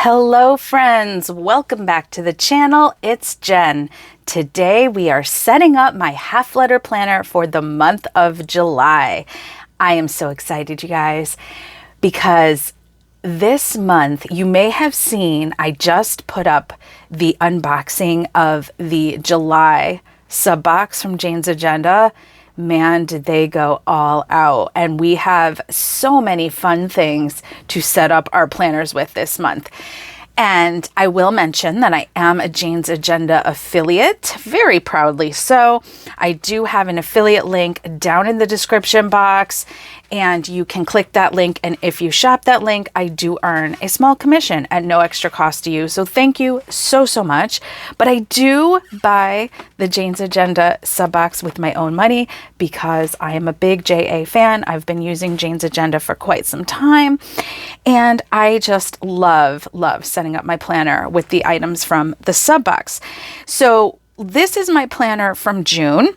Hello friends, welcome back to the channel. It's Jen. Today we are setting up my half letter planner for the month of July. I am so excited, you guys, because this month you may have seen I just put up the unboxing of the July sub box from Jane's Agenda. Man, did they go all out. And we have so many fun things to set up our planners with this month. And I will mention that I am a Jane's Agenda affiliate, very proudly so. I do have an affiliate link down in the description box, and you can click that link. And if you shop that link, I do earn a small commission at no extra cost to you. So thank you so much. But I do buy the Jane's Agenda sub box with my own money because I am a big JA fan. I've been using Jane's Agenda for quite some time. And I just love setting up my planner with the items from the sub box. So this is my planner from June.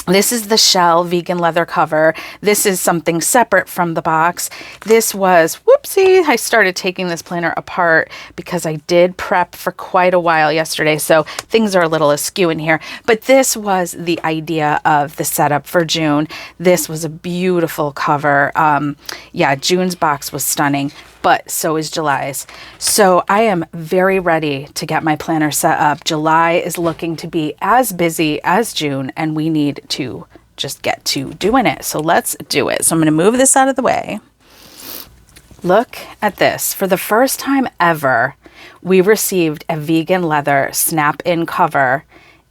This is the shell vegan leather cover. This is something separate from the box. This was, whoopsie, I started taking this planner apart because I did prep for quite a while yesterday. So things are a little askew in here, but this was the idea of the setup for June. This was a beautiful cover. Yeah, June's box was stunning, but so is July's. So I am very ready to get my planner set up. July is looking to be as busy as June, and we need to just get to doing it. So let's do it. So I'm going to move this out of the way. Look at this. For the first time ever, we received a vegan leather snap-in cover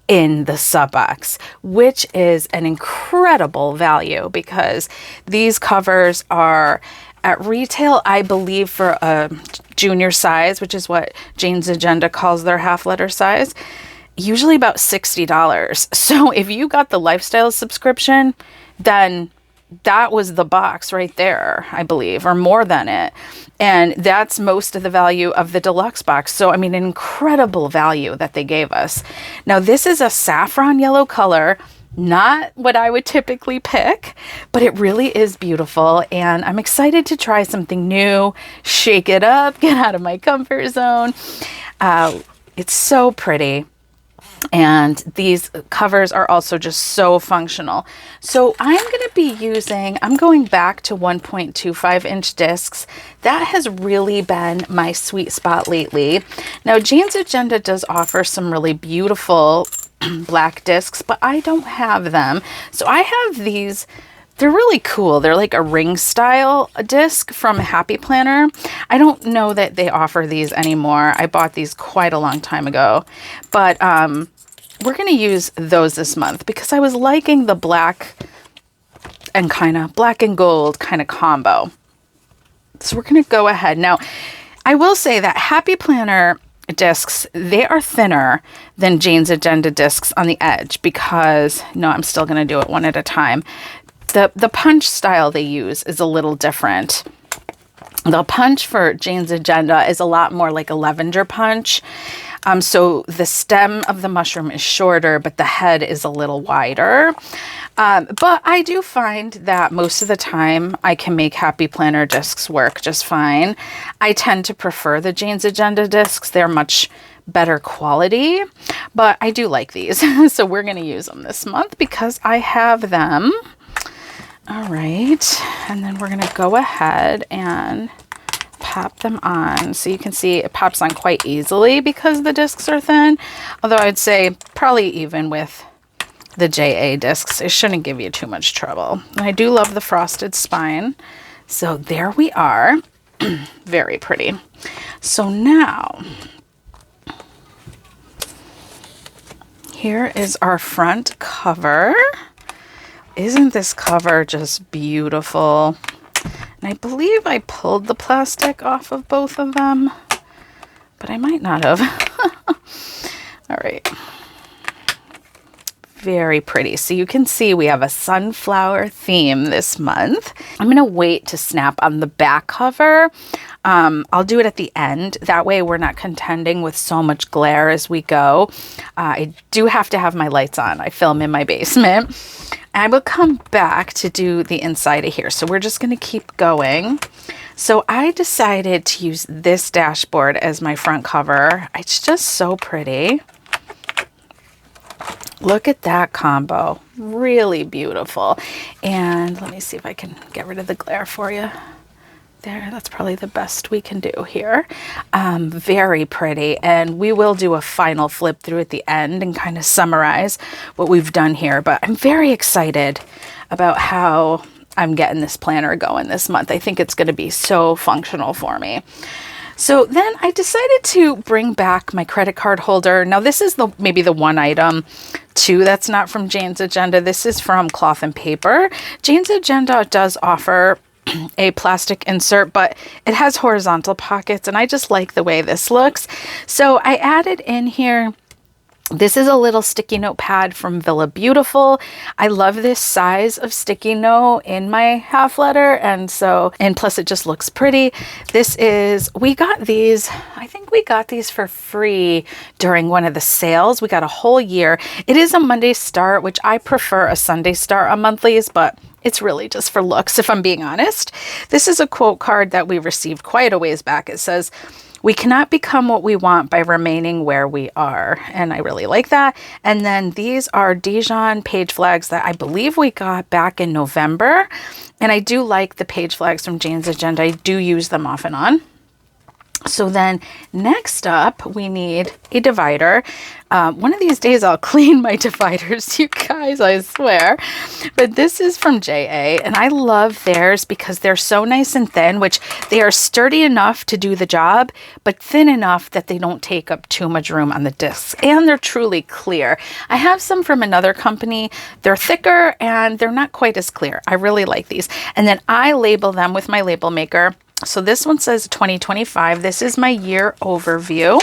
in the sub box, which is an incredible value because these covers are at retail, I believe, for a junior size, which is what Jane's Agenda calls their half letter size, usually about $60. So if you got the lifestyle subscription, then that was the box right there, I believe, or more than it. And that's most of the value of the deluxe box. So, I mean, an incredible value that they gave us. Now, this is a saffron yellow color. Not what I would typically pick, but it really is beautiful. And I'm excited to try something new, shake it up, get out of my comfort zone. It's so pretty. And these covers are also just so functional. So I'm going back to 1.25 inch discs. That has really been my sweet spot lately. Now, Jane's Agenda does offer some really beautiful black discs, but I don't have them. So I have these. They're really cool. They're like a ring style disc from Happy Planner. I don't know that they offer these anymore. I bought these quite a long time ago, but we're going to use those this month because I was liking the black and gold kind of combo. So we're going to go ahead. Now, I will say that Happy Planner discs, they are thinner than Jane's Agenda discs on the edge because, no, I'm still going to do it one at a time. The punch style they use is a little different. The punch for Jane's Agenda is a lot more like a lavender punch. So the stem of the mushroom is shorter, but the head is a little wider. But I do find that most of the time I can make Happy Planner discs work just fine. I tend to prefer the Jane's Agenda discs. They're much better quality, but I do like these. So we're going to use them this month because I have them. All right. And then we're going to go ahead and pop them on. So you can see it pops on quite easily because the discs are thin. Although I'd say probably even with the JA discs, it shouldn't give you too much trouble. And I do love the frosted spine. So there we are. Very pretty. So now, here is our front cover. Isn't this cover just beautiful? And I believe I pulled the plastic off of both of them, but I might not have. All right. Very pretty. So you can see we have a sunflower theme this month. I'm going to wait to snap on the back cover. I'll do it at the end. That way we're not contending with so much glare as we go. I do have to have my lights on. I film in my basement. I will come back to do the inside of here. So we're just going to keep going. So I decided to use this dashboard as my front cover. It's just so pretty. Look at that combo. Really beautiful. And let me see if I can get rid of the glare for you. There, that's probably the best we can do here. Very pretty. And we will do a final flip through at the end and kind of summarize what we've done here. But I'm very excited about how I'm getting this planner going this month. I think it's going to be so functional for me. So then I decided to bring back my credit card holder. Now this is maybe the one item too that's not from Jane's Agenda. This is from Cloth and Paper. Jane's Agenda does offer a plastic insert, but it has horizontal pockets, and I just like the way this looks. So I added in here, this is a little sticky note pad from Villabeautifful. I love this size of sticky note in my half letter, and plus it just looks pretty. We got these, I think we got these for free during one of the sales. We got a whole year. It is a Monday start, which I prefer a Sunday start on monthlies, but it's really just for looks, if I'm being honest. This is a quote card that we received quite a ways back. It says, "We cannot become what we want by remaining where we are." And I really like that. And then these are Dijon page flags that I believe we got back in November. And I do like the page flags from Jane's Agenda. I do use them off and on. So then next up, we need a divider. One of these days I'll clean my dividers, you guys, I swear. But this is from JA, and I love theirs because they're so nice and thin, which they are sturdy enough to do the job, but thin enough that they don't take up too much room on the discs. And they're truly clear. I have some from another company. They're thicker and they're not quite as clear. I really like these. And then I label them with my label maker. So this one says 2025. This is my year overview.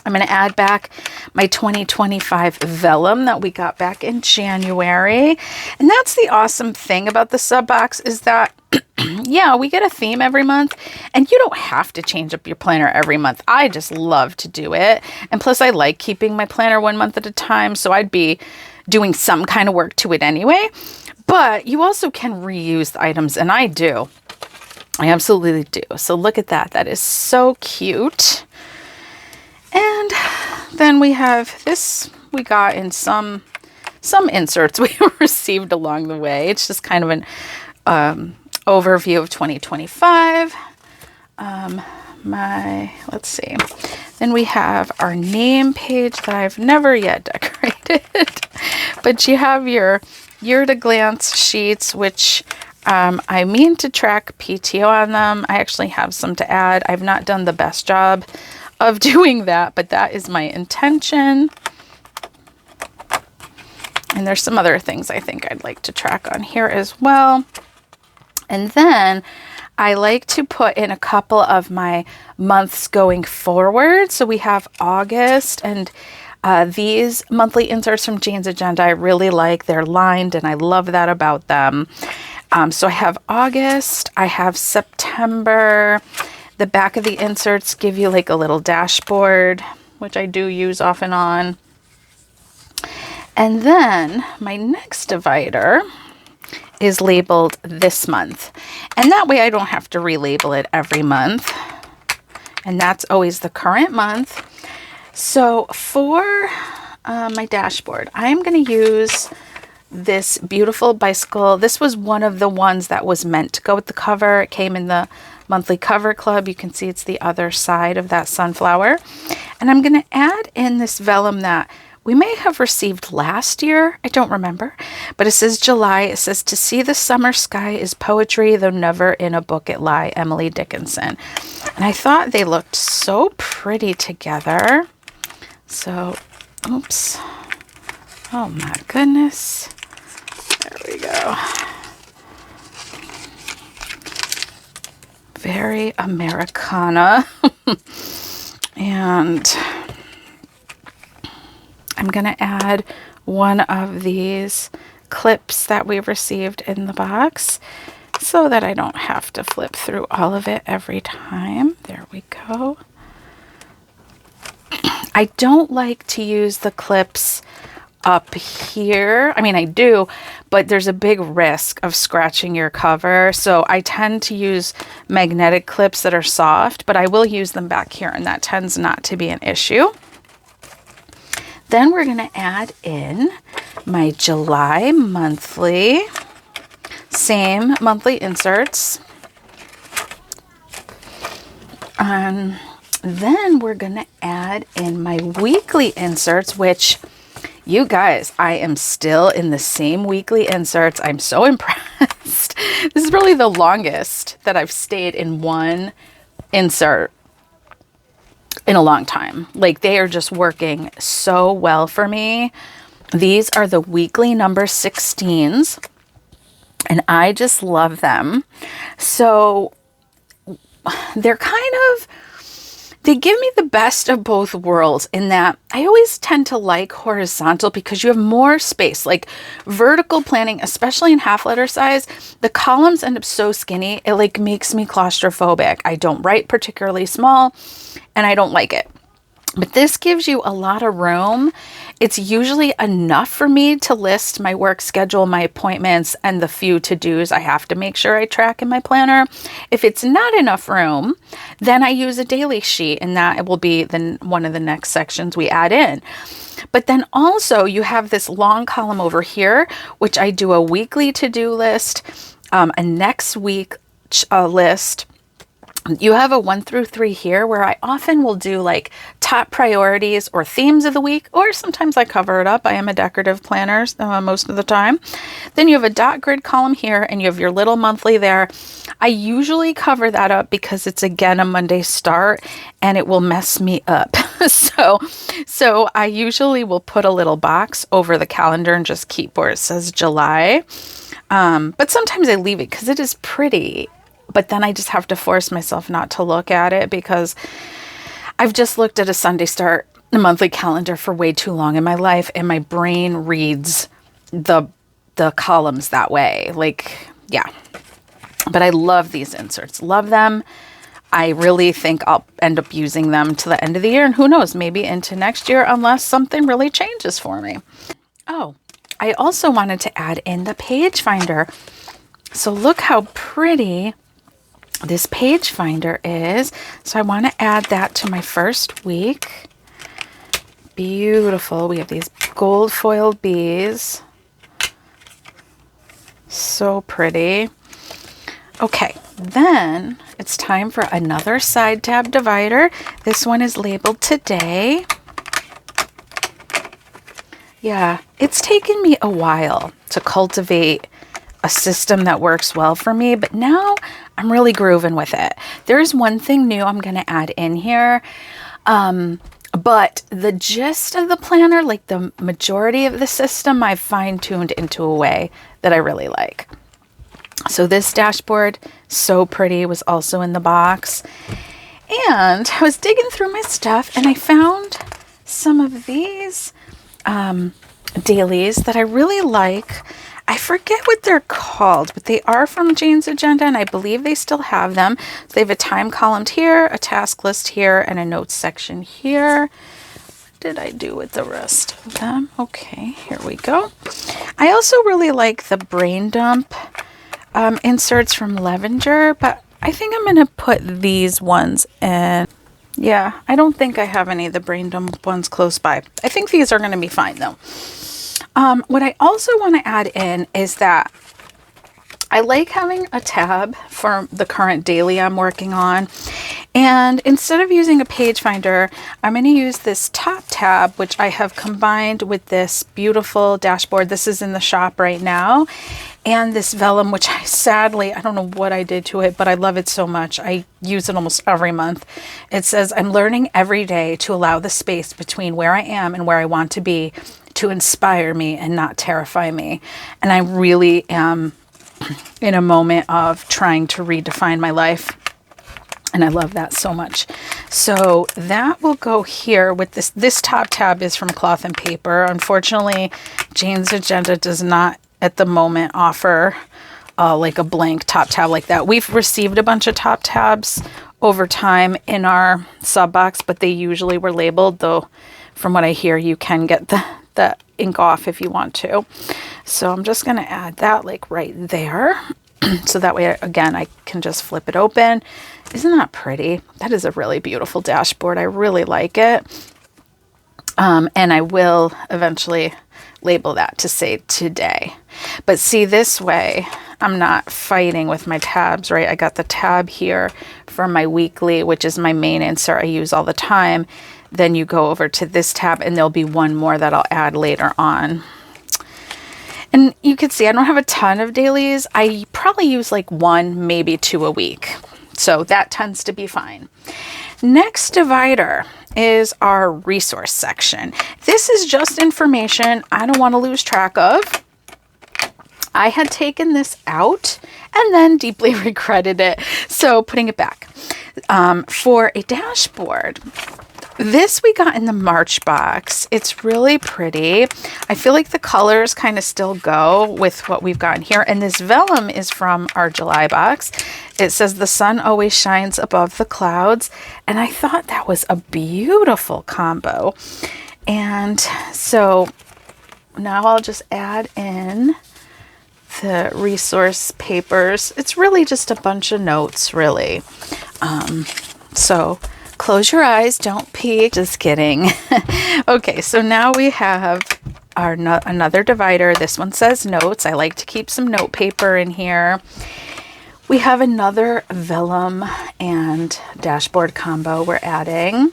I'm going to add back my 2025 vellum that we got back in January. And that's the awesome thing about the sub box is that, yeah, we get a theme every month, and you don't have to change up your planner every month. I just love to do it. And plus I like keeping my planner 1 month at a time. So I'd be doing some kind of work to it anyway. But you also can reuse the items, and I do. I absolutely do. So look at that. That is so cute. And then we have this we got in some inserts we received along the way. It's just kind of an overview of 2025. Let's see. Then we have our name page that I've never yet decorated. But you have your year-to-glance sheets, which I mean to track PTO on them. I actually have some to add. I've not done the best job of doing that, but that is my intention. And there's some other things I think I'd like to track on here as well. And then I like to put in a couple of my months going forward. So we have August, and these monthly inserts from Jane's Agenda I really like. They're lined, and I love that about them. So I have August, I have September. The back of the inserts give you like a little dashboard, which I do use off and on. And then my next divider is labeled this month. And that way I don't have to relabel it every month. And that's always the current month. So for my dashboard, I'm going to use this beautiful bicycle. This was one of the ones that was meant to go with the cover. It came in the monthly cover club. You can see it's the other side of that sunflower. And I'm going to add in this vellum that we may have received last year. I don't remember, but it says July. It says, "To see the summer sky is poetry, though never in a book it lie," Emily Dickinson. And I thought they looked so pretty together. So, oops. Oh my goodness. There we go. Very Americana. And I'm going to add one of these clips that we received in the box so that I don't have to flip through all of it every time. There we go. I don't like to use the clips up here. I mean, I do, but there's a big risk of scratching your cover. So I tend to use magnetic clips that are soft, but I will use them back here, and that tends not to be an issue. Then we're going to add in my July monthly, same monthly inserts. And then we're going to add in my weekly inserts, which, you guys, I am still in the same weekly inserts. I'm so impressed. This is really the longest that I've stayed in one insert in a long time. Like, they are just working so well for me. These are the weekly number 16s, and I just love them. So they're kind of, they give me the best of both worlds in that I always tend to like horizontal because you have more space. Like vertical planning, especially in half letter size, the columns end up so skinny, it like makes me claustrophobic. I don't write particularly small and I don't like it. But this gives you a lot of room. It's usually enough for me to list my work schedule, my appointments, and the few to-dos I have to make sure I track in my planner. If it's not enough room, then I use a daily sheet, and that will be one of the next sections we add in. But then also you have this long column over here, which I do a weekly to-do list, a next week list. You have a 1 through 3 here where I often will do like top priorities or themes of the week, or sometimes I cover it up. I am a decorative planner most of the time. Then you have a dot grid column here and you have your little monthly there. I usually cover that up because it's again a Monday start and it will mess me up. So I usually will put a little box over the calendar and just keep where it says July. But sometimes I leave it because it is pretty. But then I just have to force myself not to look at it because I've just looked at a Sunday start, a monthly calendar for way too long in my life, and my brain reads the columns that way. Like, yeah. But I love these inserts. Love them. I really think I'll end up using them to the end of the year, and who knows, maybe into next year unless something really changes for me. Oh, I also wanted to add in the page finder. So look how pretty this page finder is. So I want to add that to my first week. Beautiful. We have these gold foiled bees. So pretty. Okay, then it's time for another side tab divider. This one is labeled today. Yeah, it's taken me a while to cultivate a system that works well for me, but now I'm really grooving with it. There's one thing new I'm going to add in here, but the gist of the planner, like the majority of the system, I've fine-tuned into a way that I really like. So this dashboard, so pretty, was also in the box. And I was digging through my stuff and I found some of these dailies that I really like. I forget what they're called, but they are from Jane's Agenda, and I believe they still have them. So they have a time column here, a task list here, and a notes section here. What did I do with the rest of them? Okay, here we go. I also really like the brain dump inserts from Levenger, but I think I'm going to put these ones in. Yeah, I don't think I have any of the brain dump ones close by. I think these are going to be fine though. What I also want to add in is that I like having a tab for the current daily I'm working on. And instead of using a page finder, I'm going to use this top tab, which I have combined with this beautiful dashboard. This is in the shop right now. And this vellum, which I sadly, I don't know what I did to it, but I love it so much. I use it almost every month. It says, I'm learning every day to allow the space between where I am and where I want to be to inspire me and not terrify me. And I really am in a moment of trying to redefine my life. And I love that so much. So that will go here with this. This top tab is from Cloth and Paper. Unfortunately, Jane's Agenda does not at the moment offer like a blank top tab like that. We've received a bunch of top tabs over time in our sub box, but they usually were labeled, though from what I hear, you can get the ink off if you want to. So I'm just going to add that like right there. So that way, again, I can just flip it open. Isn't that pretty? That is a really beautiful dashboard. I really like it. And I will eventually label that to say today. But see, this way, I'm not fighting with my tabs, right? I got the tab here for my weekly, which is my main insert I use all the time. Then you go over to this tab and there'll be one more that I'll add later on. And you can see I don't have a ton of dailies. I probably use like 1, maybe 2 a week. So that tends to be fine. Next divider is our resource section. This is just information I don't want to lose track of. I had taken this out and then deeply regretted it. So putting it back. For a dashboard, this we got in the March box. It's really pretty. I feel like the colors kind of still go with what we've got here. And this vellum is from our July box. It says the sun always shines above the clouds. And I thought that was a beautiful combo. And so now I'll just add in the resource papers. It's really just a bunch of notes, really. So close your eyes, don't peek. Just kidding. Okay, so now we have our another divider. This one says notes. I like to keep some note paper in here. We have another vellum and dashboard combo we're adding.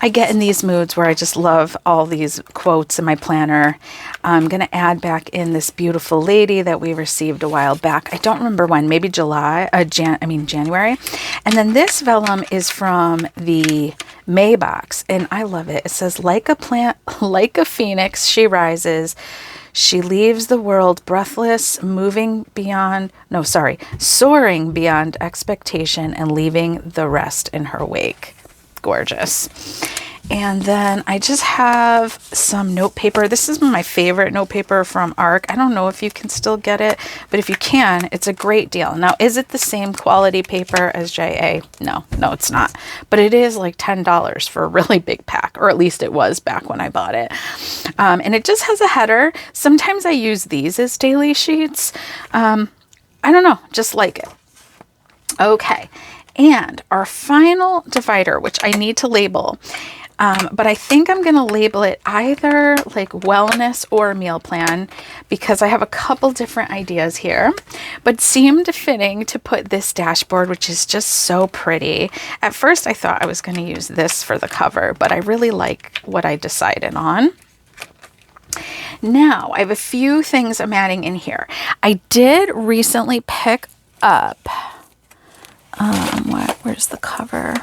I get in these moods where I just love all these quotes in my planner. I'm going to add back in this beautiful lady that we received a while back. I don't remember when, maybe January. And then this vellum is from the May box, and I love it. It says, like a plant, like a phoenix, she rises. She leaves the world breathless, soaring beyond expectation and leaving the rest in her wake. Gorgeous. And then I just have some note paper. This is my favorite note paper from ARC. I don't know if you can still get it, but if you can, it's a great deal. Now, is it the same quality paper as JA? No, it's not. But it is like $10 for a really big pack, or at least it was back when I bought it. And it just has a header. Sometimes I use these as daily sheets. I don't know, just like it. Okay. And our final divider, which I need to label, but I think I'm going to label it either like wellness or meal plan, because I have a couple different ideas here, but seemed fitting to put this dashboard, which is just so pretty. At first I thought I was going to use this for the cover, but I really like what I decided on. Now I have a few things I'm adding in here. I did recently pick up where's the cover?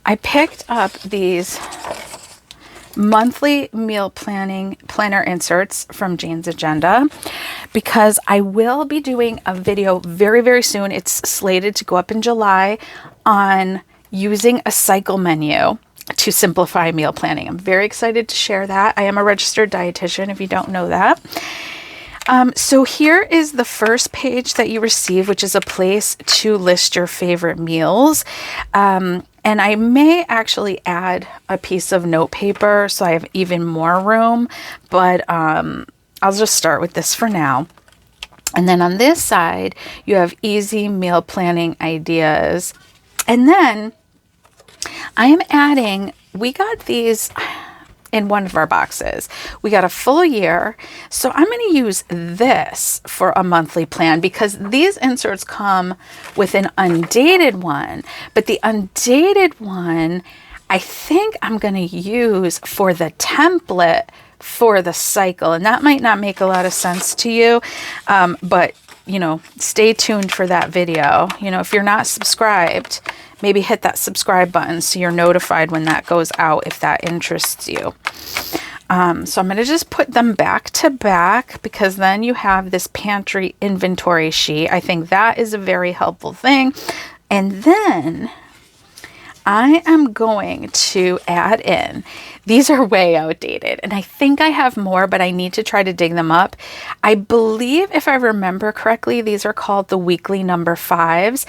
I picked up these monthly meal planner inserts from Jane's Agenda because I will be doing a video very, very soon. It's slated to go up in July on using a cycle menu to simplify meal planning. I'm very excited to share that. I am a registered dietitian, if you don't know that. So here is the first page that you receive, which is a place to list your favorite meals. And I may actually add a piece of note paper so I have even more room, but I'll just start with this for now. And then on this side, you have easy meal planning ideas. And then I am adding, we got these in one of our boxes. We got a full year. So I'm going to use this for a monthly plan because these inserts come with an undated one, but the undated one, I think I'm going to use for the template for the cycle. And that might not make a lot of sense to you, but stay tuned for that video. If you're not subscribed, maybe hit that subscribe button so you're notified when that goes out if that interests you. So I'm going to just put them back to back because then you have this pantry inventory sheet. I think that is a very helpful thing. And then I am going to add in, these are way outdated and I think I have more, but I need to try to dig them up. I believe if I remember correctly, these are called the weekly number 5s.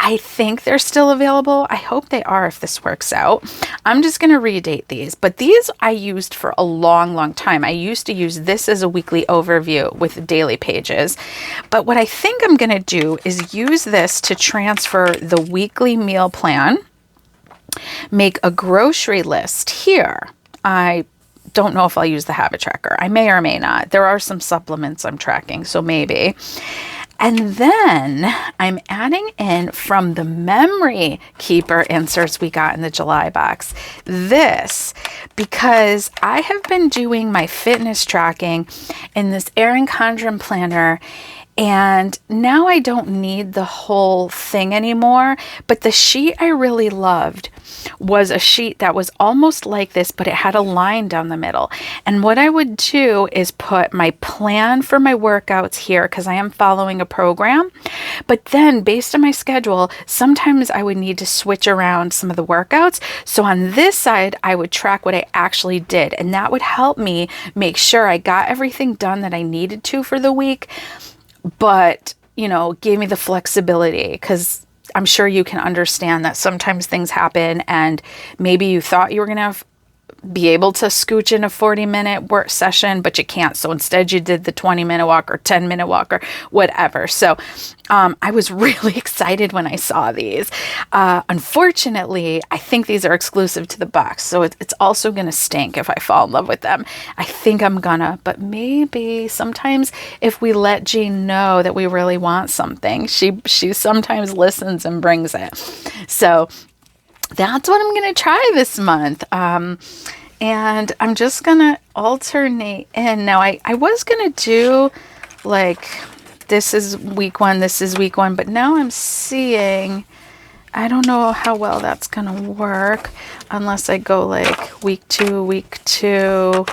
I think they're still available. I hope they are if this works out. I'm just going to redate these, but these I used for a long, long time. I used to use this as a weekly overview with daily pages. But what I think I'm going to do is use this to transfer the weekly meal plan, make a grocery list here. I don't know if I'll use the habit tracker. I may or may not. There are some supplements I'm tracking, so maybe. And then I'm adding in from the memory keeper inserts we got in the July box, this, because I have been doing my fitness tracking in this Erin Condren planner, and now I don't need the whole thing anymore. But the sheet I really loved was a sheet that was almost like this, but it had a line down the middle. And what I would do is put my plan for my workouts here, because I am following a program. But then based on my schedule, sometimes I would need to switch around some of the workouts. So on this side, I would track what I actually did. And that would help me make sure I got everything done that I needed to for the week. But, you know, gave me the flexibility, because I'm sure you can understand that sometimes things happen and maybe you thought you were going to be able to scooch in a 40-minute work session, but you can't. So instead you did the 20-minute walk or 10-minute walk or whatever. So I was really excited when I saw these. Unfortunately, I think these are exclusive to the box. So it's also going to stink if I fall in love with them. I think I'm gonna, but maybe sometimes if we let Jean know that we really want something, she sometimes listens and brings it. So that's what I'm going to try this month. And I'm just going to alternate in. Now, I was going to do like, this is week 1, this is week 1, but now I'm seeing, I don't know how well that's going to work unless I go like week 2, week 2.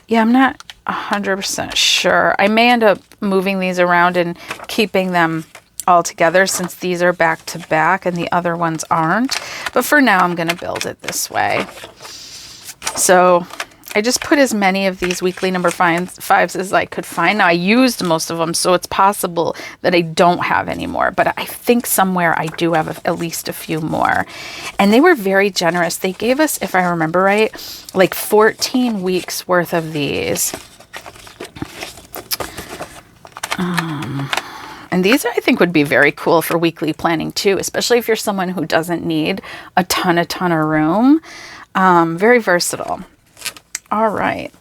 Yeah, I'm not 100% sure. I may end up moving these around and keeping them all together, since these are back to back and the other ones aren't. But for now, I'm going to build it this way. So I just put as many of these weekly number 5s as I could find. Now I used most of them, so it's possible that I don't have any more, but I think somewhere I do have at least a few more. And they were very generous. They gave us, if I remember right, like 14 weeks worth of these. And these I think would be very cool for weekly planning too, especially if you're someone who doesn't need a ton of room. Very versatile. All right.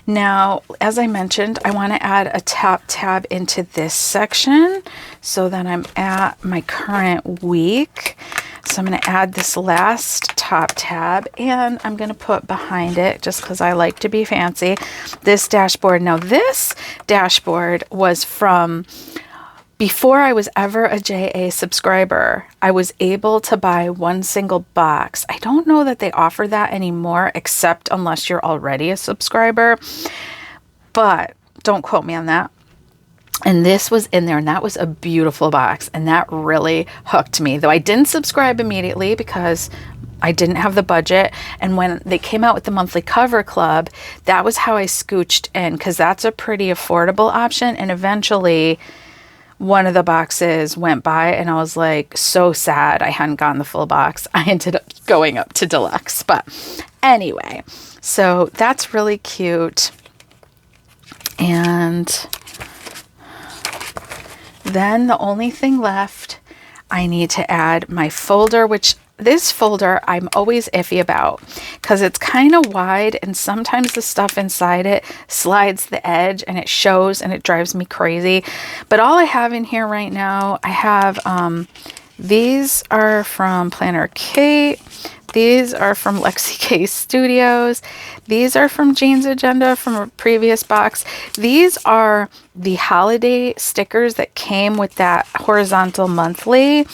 Now, as I mentioned, I want to add a top tab into this section so that I'm at my current week. So I'm going to add this last top tab, and I'm going to put behind it, just because I like to be fancy, this dashboard. Now, this dashboard was from before I was ever a JA subscriber. I was able to buy one single box. I don't know that they offer that anymore, except unless you're already a subscriber, but don't quote me on that. And this was in there, and that was a beautiful box, and that really hooked me, though I didn't subscribe immediately because I didn't have the budget. And when they came out with the monthly cover club, that was how I scooched in, because that's a pretty affordable option. And eventually one of the boxes went by and I was like so sad I hadn't gotten the full box. I ended up going up to deluxe. But anyway, so that's really cute. And then the only thing left, I need to add my folder, which this folder I'm always iffy about because it's kind of wide and sometimes the stuff inside it slides the edge and it shows and it drives me crazy. But all I have in here right now, I have these are from Planner Kate. These are from Lexi K Studios. These are from Jean's Agenda from a previous box. These are the holiday stickers that came with that horizontal monthly.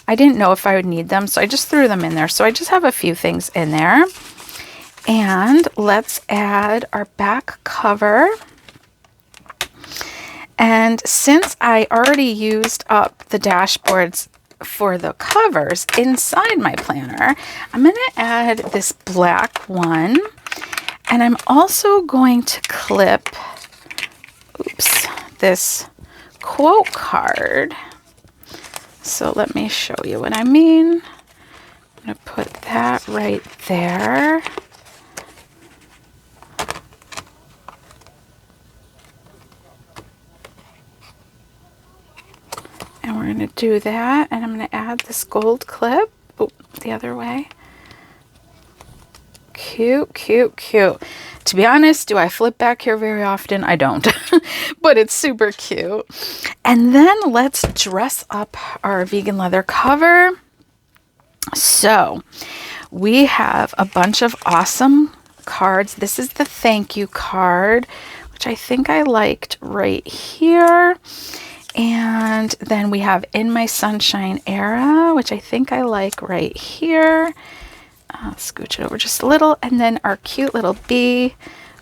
I didn't know if I would need them, so I just threw them in there. So I just have a few things in there. And let's add our back cover. And since I already used up the dashboards for the covers inside my planner, I'm going to add this black one, and I'm also going to clip this quote card So let me show you what I mean. I'm going to put that right there. And we're going to do that, and I'm going to add this gold clip. Oh, the other way. Cute, cute, cute. To be honest, do I flip back here very often? I don't, but it's super cute. And then let's dress up our vegan leather cover. So we have a bunch of awesome cards. This is the thank you card, which I think I liked right here. And then we have In My Sunshine Era, which I think I like right here. I'll scooch it over just a little. And then our cute little bee,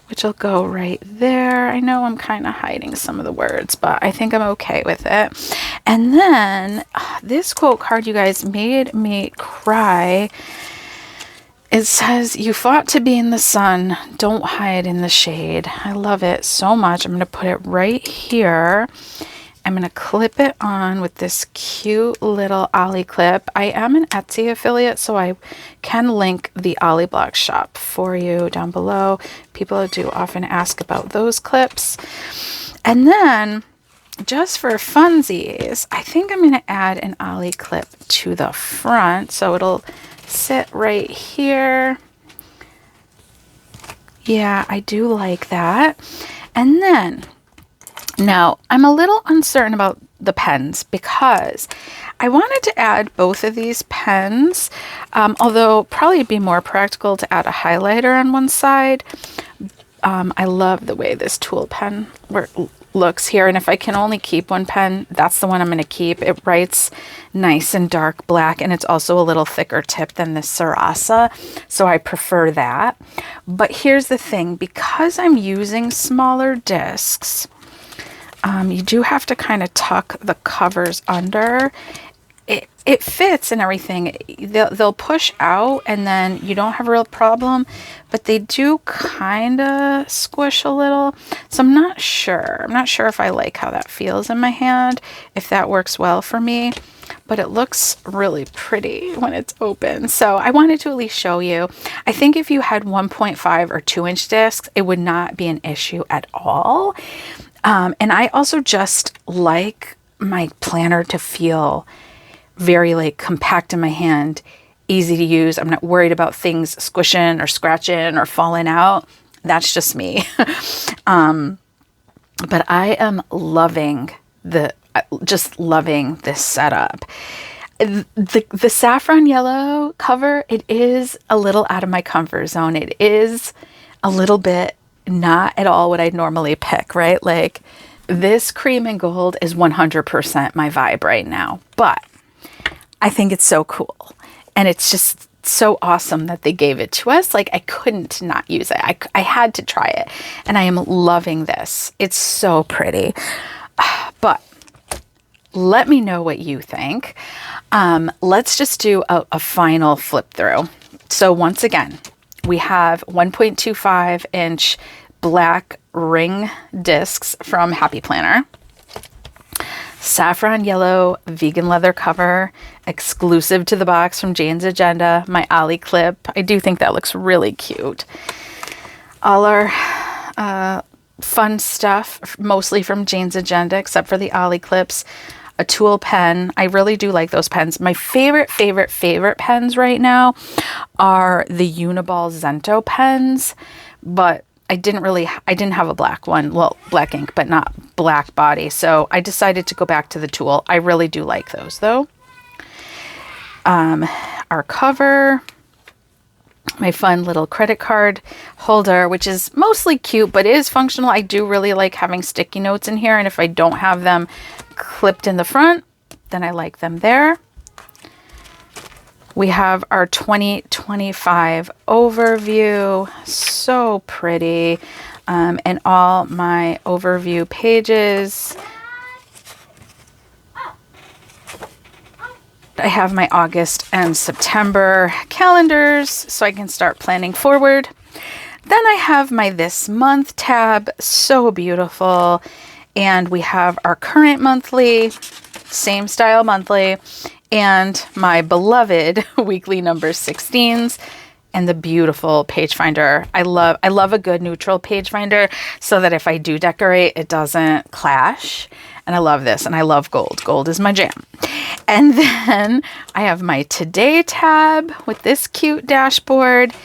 which will go right there. I know I'm kind of hiding some of the words, but I think I'm okay with it. And then this quote card, you guys, made me cry. It says, "You fought to be in the sun. Don't hide in the shade." I love it so much. I'm going to put it right here. I'm going to clip it on with this cute little Ollie clip. I am an Etsy affiliate, so I can link the Oliblock shop for you down below. People do often ask about those clips. And then, just for funsies, I think I'm going to add an Ollie clip to the front, so it'll sit right here. Yeah, I do like that. And then, now, I'm a little uncertain about the pens because I wanted to add both of these pens, although probably it'd be more practical to add a highlighter on one side. I love the way this tool pen looks here, and if I can only keep one pen, that's the one I'm going to keep. It writes nice and dark black, and it's also a little thicker tip than the Sarasa, so I prefer that. But here's the thing, because I'm using smaller discs, you do have to kind of tuck the covers under. It fits and everything. They'll push out and then you don't have a real problem, but they do kind of squish a little. So I'm not sure. I'm not sure if I like how that feels in my hand, if that works well for me, but it looks really pretty when it's open. So I wanted to at least show you. I think if you had 1.5 or 2-inch discs, it would not be an issue at all. And I also just like my planner to feel very like compact in my hand, easy to use. I'm not worried about things squishing or scratching or falling out. That's just me. But I am loving just loving this setup. The saffron yellow cover, it is a little out of my comfort zone. It is a little bit not at all what I'd normally pick, right? Like this cream and gold is 100% my vibe right now, but I think it's so cool. And it's just so awesome that they gave it to us. Like I couldn't not use it. I had to try it, and I am loving this. It's so pretty. But let me know what you think. Let's just do a final flip through. So once again, we have 1.25 inch black ring discs from Happy Planner. Saffron yellow vegan leather cover, exclusive to the box from Jane's Agenda. My Ollie clip. I do think that looks really cute. All our fun stuff, mostly from Jane's Agenda, except for the Ollie clips. A tool pen. I really do like those pens. My favorite pens right now are the Uniball Zento pens, but I didn't have a black one. Well, black ink, but not black body. So I decided to go back to the tool. I really do like those though. Our cover, my fun little credit card holder, which is mostly cute, but is functional. I do really like having sticky notes in here. And if I don't have them clipped in the front, then I like them there. We have our 2025 overview, so pretty, and all my overview pages. I have my August and September calendars so I can start planning forward. Then I have my this month tab, so beautiful. And we have our current monthly, same style monthly, and my beloved weekly number 16s, and the beautiful page finder. I love a good neutral page finder so that if I do decorate, it doesn't clash. And I love this, and I love gold. Gold is my jam. And then I have my today tab with this cute dashboard,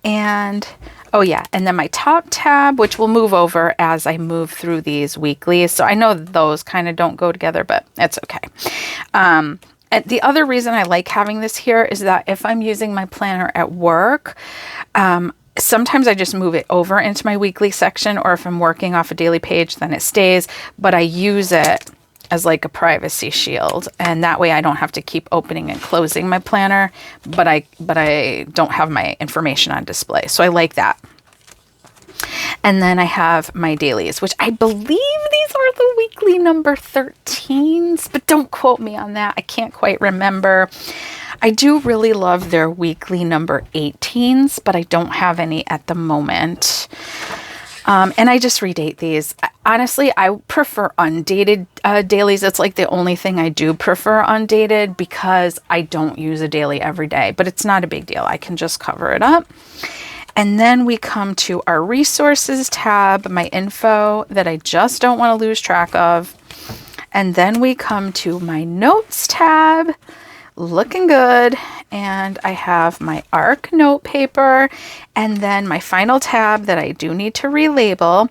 and oh yeah, and then my top tab, which will move over as I move through these weekly. So I know those kind of don't go together, but it's okay. And the other reason I like having this here is that if I'm using my planner at work, sometimes I just move it over into my weekly section, or if I'm working off a daily page, then it stays, but I use it as like a privacy shield. And that way I don't have to keep opening and closing my planner, but I don't have my information on display. So I like that. And then I have my dailies, which I believe these are the weekly number 13s, but don't quote me on that. I can't quite remember. I do really love their weekly number 18s, but I don't have any at the moment. And I just redate these. Honestly, I prefer undated dailies. It's like the only thing I do prefer undated, because I don't use a daily every day, but it's not a big deal. I can just cover it up. And then we come to our resources tab, my info that I just don't want to lose track of. And then we come to my notes tab, looking good. And I have my ARC note paper, and then my final tab that I do need to relabel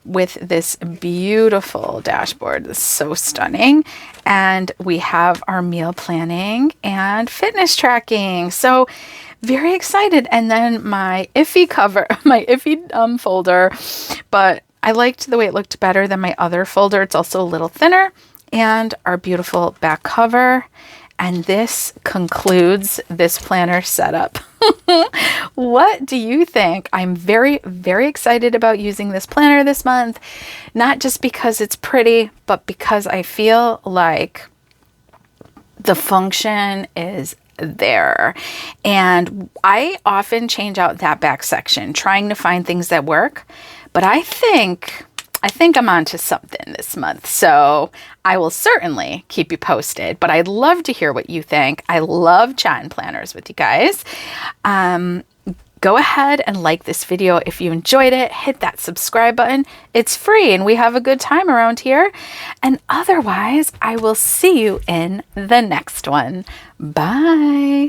with this beautiful dashboard. It's so stunning. And we have our meal planning and fitness tracking. So very excited. And then my iffy cover, my iffy folder, but I liked the way it looked better than my other folder. It's also a little thinner, and our beautiful back cover. And this concludes this planner setup. What do you think? I'm very, very excited about using this planner this month, not just because it's pretty, but because I feel like the function is there. And I often change out that back section trying to find things that work, but I think I'm onto something this month. So I will certainly keep you posted, but I'd love to hear what you think. I love chatting planners with you guys. Go ahead and like this video if you enjoyed it. Hit that subscribe button. It's free and we have a good time around here. And otherwise, I will see you in the next one. Bye.